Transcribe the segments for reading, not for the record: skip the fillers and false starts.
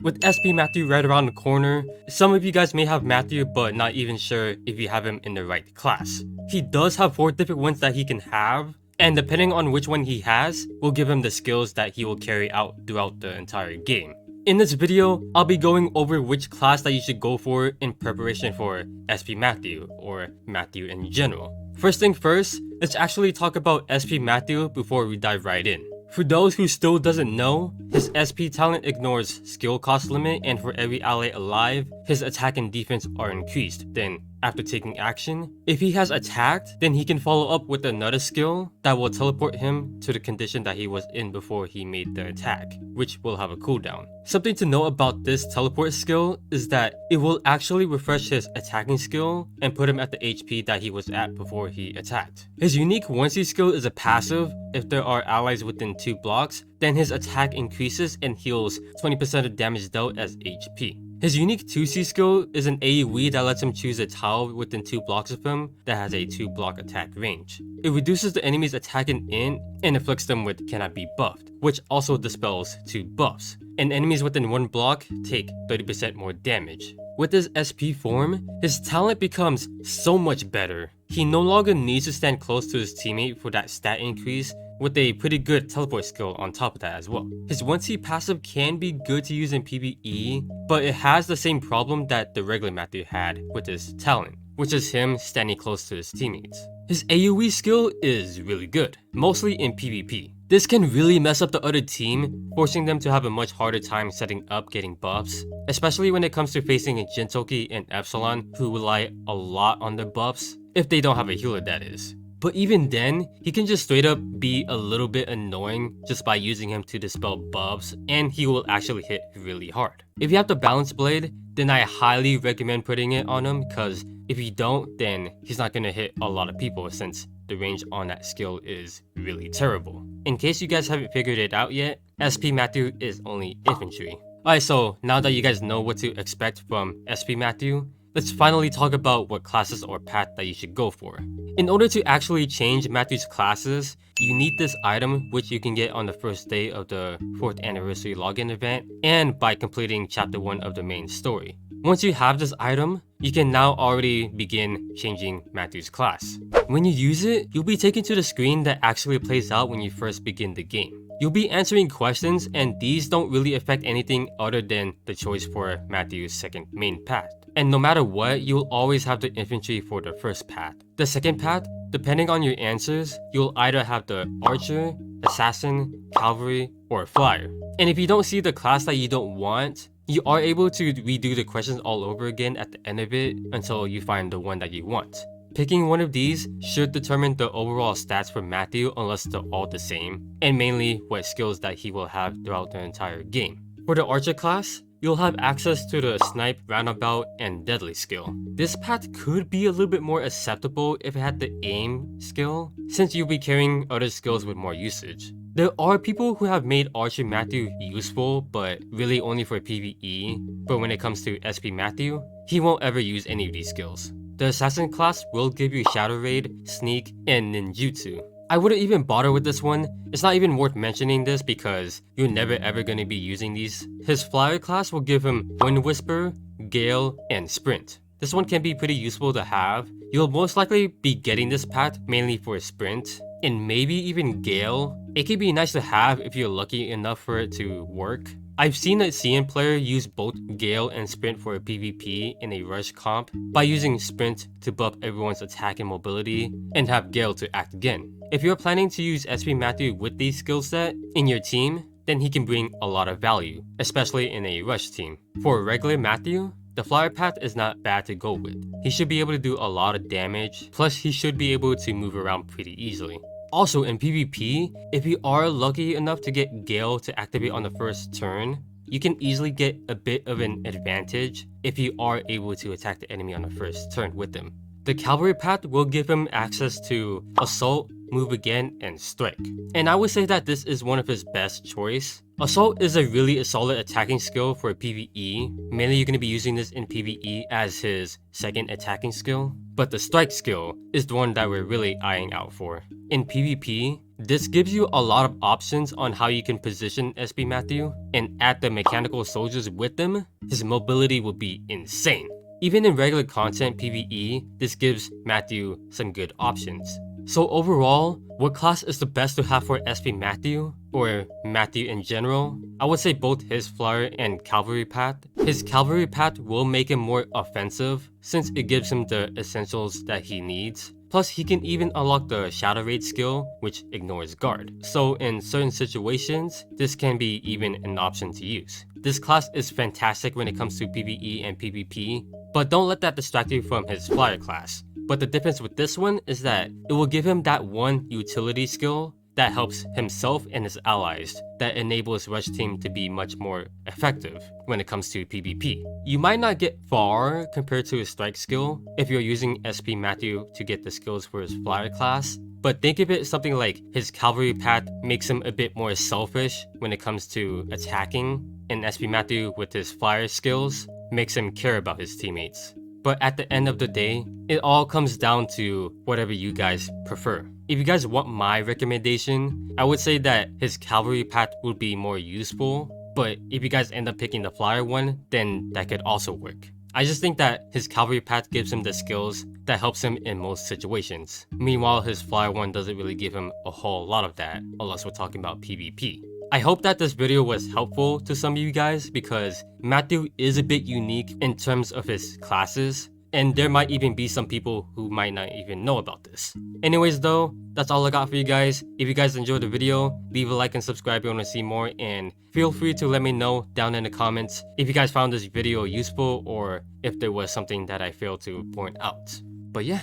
With SP Mathew right around the corner, some of you guys may have Mathew but not even sure if you have him in the right class. He does have 4 different ones that he can have, and depending on which one he has, will give him the skills that he will carry out throughout the entire game. In this video, I'll be going over which class that you should go for in preparation for SP Mathew, or Mathew in general. First thing first, let's actually talk about SP Mathew before we dive right in. For those who still doesn't know, his SP talent ignores skill cost limit, and for every ally alive, his attack and defense are increased. Then, after taking action, if he has attacked, then he can follow up with another skill that will teleport him to the condition that he was in before he made the attack, which will have a cooldown. Something to know about this teleport skill is that it will actually refresh his attacking skill and put him at the HP that he was at before he attacked. His unique 1C skill is a passive. If there are allies within 2 blocks, then his attack increases and heals 20% of damage dealt as HP. His unique 2C skill is an AoE that lets him choose a tile within 2 blocks of him that has a 2 block attack range. It reduces the enemy's attack and int and afflicts them with cannot be buffed, which also dispels 2 buffs, and enemies within 1 block take 30% more damage. With his SP form, his talent becomes so much better. He no longer needs to stand close to his teammate for that stat increase, with a pretty good teleport skill on top of that as well. His 1C passive can be good to use in PvE, but it has the same problem that the regular Mathew had with his talent, which is him standing close to his teammates. His AoE skill is really good, mostly in PvP. This can really mess up the other team, forcing them to have a much harder time setting up getting buffs, especially when it comes to facing a Jintoki and Epsilon who rely a lot on their buffs, if they don't have a healer that is. But even then, he can just straight up be a little bit annoying just by using him to dispel buffs, and he will actually hit really hard. If you have the balance blade, then I highly recommend putting it on him, because if you don't, then he's not gonna hit a lot of people since the range on that skill is really terrible. In case you guys haven't figured it out yet, SP Mathew is only infantry. Alright, so now that you guys know what to expect from SP Mathew, let's finally talk about what classes or path that you should go for. In order to actually change Mathew's classes, you need this item, which you can get on the first day of the 4th anniversary login event and by completing chapter 1 of the main story. Once you have this item, you can now already begin changing Mathew's class. When you use it, you'll be taken to the screen that actually plays out when you first begin the game. You'll be answering questions, and these don't really affect anything other than the choice for Mathew's second main path. And no matter what, you'll always have the infantry for the first path. The second path, depending on your answers, you'll either have the archer, assassin, cavalry, or flyer. And if you don't see the class that you don't want, you are able to redo the questions all over again at the end of it until you find the one that you want. Picking one of these should determine the overall stats for Mathew unless they're all the same, and mainly what skills that he will have throughout the entire game. For the archer class, you'll have access to the snipe, roundabout, and deadly skill. This path could be a little bit more acceptable if it had the aim skill, since you'll be carrying other skills with more usage. There are people who have made Archer Mathew useful, but really only for PvE, but when it comes to SP Mathew, he won't ever use any of these skills. The Assassin class will give you Shadow Raid, Sneak, and Ninjutsu. I wouldn't even bother with this one. It's not even worth mentioning this because you're never ever going to be using these. His Flyer class will give him Wind Whisper, Gale, and Sprint. This one can be pretty useful to have. You'll most likely be getting this path mainly for Sprint, and maybe even Gale. It can be nice to have if you're lucky enough for it to work. I've seen a CN player use both Gale and Sprint for a PvP in a rush comp by using Sprint to buff everyone's attack and mobility and have Gale to act again. If you're planning to use SP Mathew with these skill set in your team, then he can bring a lot of value, especially in a rush team. For regular Mathew, the flyer path is not bad to go with. He should be able to do a lot of damage, plus he should be able to move around pretty easily. Also in PvP, if you are lucky enough to get Gale to activate on the first turn, you can easily get a bit of an advantage if you are able to attack the enemy on the first turn with him. The cavalry path will give him access to Assault, Move Again, and Strike. And I would say that this is one of his best choice. Assault is a really solid attacking skill for PvE. Mainly you're going to be using this in PvE as his second attacking skill. But the Strike skill is the one that we're really eyeing out for. In PvP, This gives you a lot of options on how you can position SP Mathew, and add the mechanical soldiers with them, his mobility will be insane. Even in regular content PvE, this gives Mathew some good options. So overall, what class is the best to have for SP Mathew, or Mathew in general? I would say both his flyer and cavalry path. His cavalry path will make him more offensive, since it gives him the essentials that he needs. Plus, he can even unlock the Shadow Raid skill, which ignores guard. So in certain situations, this can be even an option to use. This class is fantastic when it comes to PvE and PvP, but don't let that distract you from his flyer class. But the difference with this one is that it will give him that one utility skill that helps himself and his allies, that enables Rush Team to be much more effective when it comes to PvP. You might not get far compared to his strike skill if you're using SP Mathew to get the skills for his flyer class, but think of it something like his cavalry path makes him a bit more selfish when it comes to attacking, and SP Mathew with his flyer skills makes him care about his teammates. But at the end of the day, it all comes down to whatever you guys prefer. If you guys want my recommendation, I would say that his cavalry path would be more useful, but if you guys end up picking the flyer one, then that could also work. I just think that his cavalry path gives him the skills that helps him in most situations. Meanwhile, his flyer one doesn't really give him a whole lot of that, unless we're talking about PvP. I hope that this video was helpful to some of you guys, because Mathew is a bit unique in terms of his classes, and there might even be some people who might not even know about this. Anyways though, that's all I got for you guys. If you guys enjoyed the video, leave a like and subscribe if you want to see more, and feel free to let me know down in the comments if you guys found this video useful or if there was something that I failed to point out. But yeah,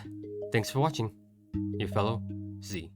thanks for watching. Your fellow Z.